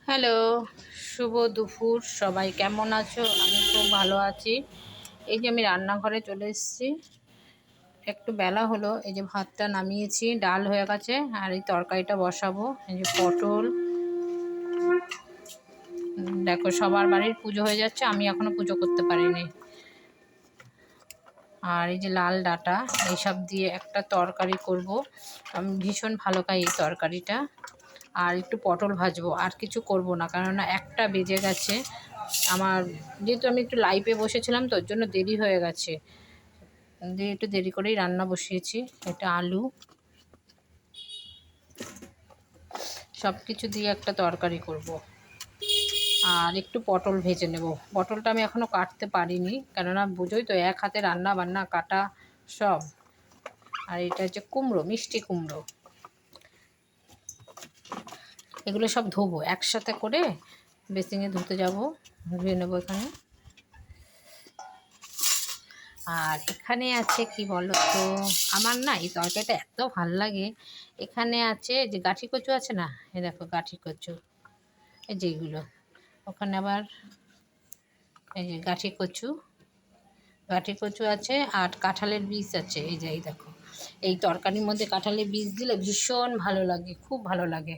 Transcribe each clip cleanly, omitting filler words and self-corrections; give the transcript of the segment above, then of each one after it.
Hello, শুভ দুপুর। সবাই কেমন আছো? আমি খুব ভালো আছি। এই যে আমি রান্নাঘরে চলে এসেছি। একটু বেলা হলো, এই যে ভাতটা নামিয়েছি, ডাল হয়ে গেছে, আর এই তরকারিটা বসাবো। এই যে পটল, দেখো সবার বাড়ির পুজো হয়ে যাচ্ছে, আমি এখনো পুজো করতে পারিনি। আর এই যে লাল ডাঁটা, এইসব দিয়ে একটা তরকারি করব। আমি ভীষণ ভালো খাই এই তরকারিটা। আর একটু পটল ভাজবো, আর কিছু করব না, কেননা 1টা বেজে গেছে। আমার যেহেতু আমি একটু লাইভে বসেছিলাম তো, ওর জন্য দেরি হয়ে গেছে, দিয়ে একটু দেরি করেই রান্না বসিয়েছি। এটা আলু, সব কিছু দিয়ে একটা তরকারি করব। আর একটু পটল ভেজে নেব। পটলটা আমি এখনও কাটতে পারিনি, কেননা বুঝোই তো, এক হাতে রান্না বান্না কাটা সব। আর এটা হচ্ছে কুমড়ো, মিষ্টি কুমড়ো। এগুলো সব ধোবো একসাথে করে, বেসিনে ধুতে যাব, ধুয়ে নেবো এখানে। আর এখানে আছে কি বলো তো, আমার না এই তরকারিটা এত ভাল লাগে। এখানে আছে যে গাঠি কচু আছে না, এই দেখো গাঠি কচু, এই যেগুলো। ওখানে আবার এই যে গাঠি কচু, গাঠি কচু আছে, আর কাঁঠালের বীজ আছে। এই যে এই দেখো, এই তরকারির মধ্যে কাঁঠালের বীজ দিলে ভীষণ ভালো লাগে, খুব ভালো লাগে।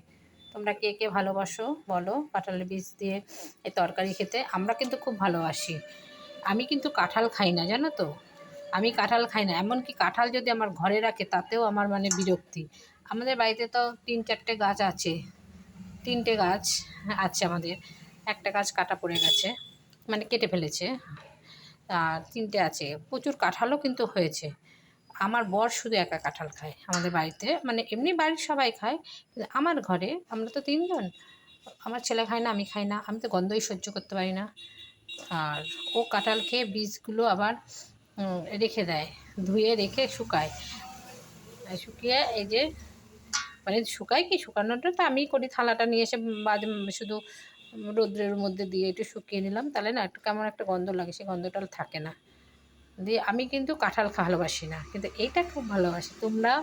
তোমরা কে কে ভালোবাসো বলো কাঁঠালের বীজ দিয়ে এই তরকারি খেতে? আমরা কিন্তু খুব ভালোবাসি। আমি কিন্তু কাঁঠাল খাই না, জানো তো। আমি কাঁঠাল খাই না, এমনকি কাঁঠাল যদি আমার ঘরে রাখে তাতেও আমার মানে বিরক্তি। আমাদের বাড়িতে তো 3-4টে গাছ আছে, 3টে গাছ আছে আমাদের। একটা গাছ কাটা পড়ে গেছে, মানে কেটে ফেলেছে। আর 3টে আছে, প্রচুর কাঁঠালও কিন্তু হয়েছে। আমার বর শুধু একা কাঁঠাল খায় আমাদের বাড়িতে, মানে এমনি বাড়ির সবাই খায়, কিন্তু আমার ঘরে আমরা তো 3জন। আমার ছেলে খায় না, আমি খাই না, আমি তো গন্ধই সহ্য করতে পারি না। আর ও কাঁঠাল খেয়ে বীজগুলো আবার রেখে দেয়, ধুয়ে রেখে শুকায়। শুকিয়ে এই যে, মানে শুকায় কি, শুকানোটা তো আমিই করি। থালাটা নিয়ে এসে শুধু রোদ্রের মধ্যে দিয়ে একটু শুকিয়ে নিলাম, তাহলে না একটু কেমন একটা গন্ধ লাগে, সেই গন্ধটা থাকে না। দিয়ে আমি কিন্তু কাঁঠাল ভালোবাসি না, কিন্তু এইটা খুব ভালোবাসি। তোমরা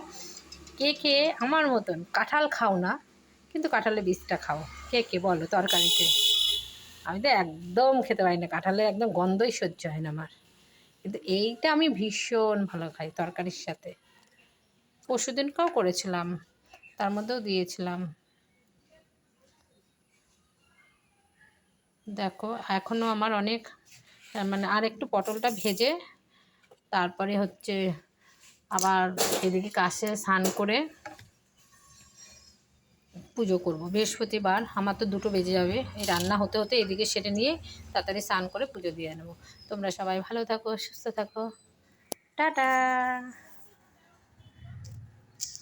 কে কে আমার মতন কাঁঠাল খাও না, কিন্তু কাঁঠালের বীজটা খাও? কে কে বলো তরকারিতে? আমি তো একদম খেতে পারি না, কাঁঠালের একদম গন্ধই সহ্য হয় না আমার। কিন্তু এইটা আমি ভীষণ ভালো খাই তরকারির সাথে। পরশুদিনকেও করেছিলাম, তার মধ্যেও দিয়েছিলাম। দেখো এখনও আমার অনেক, মানে আর একটু পটলটা ভেজে তারপরে হচ্ছে আবার এদিকে কাছে স্নান করে পুজো করব। বৃহস্পতিবার, আমার তো 2টো বেজে যাবে এই রান্না হতে হতে, এদিকে সেরে নিয়ে তাড়াতাড়ি স্নান করে পুজো দিয়ে নেব। তোমরা সবাই ভালো থাকো, সুস্থ থাকো, টাটা।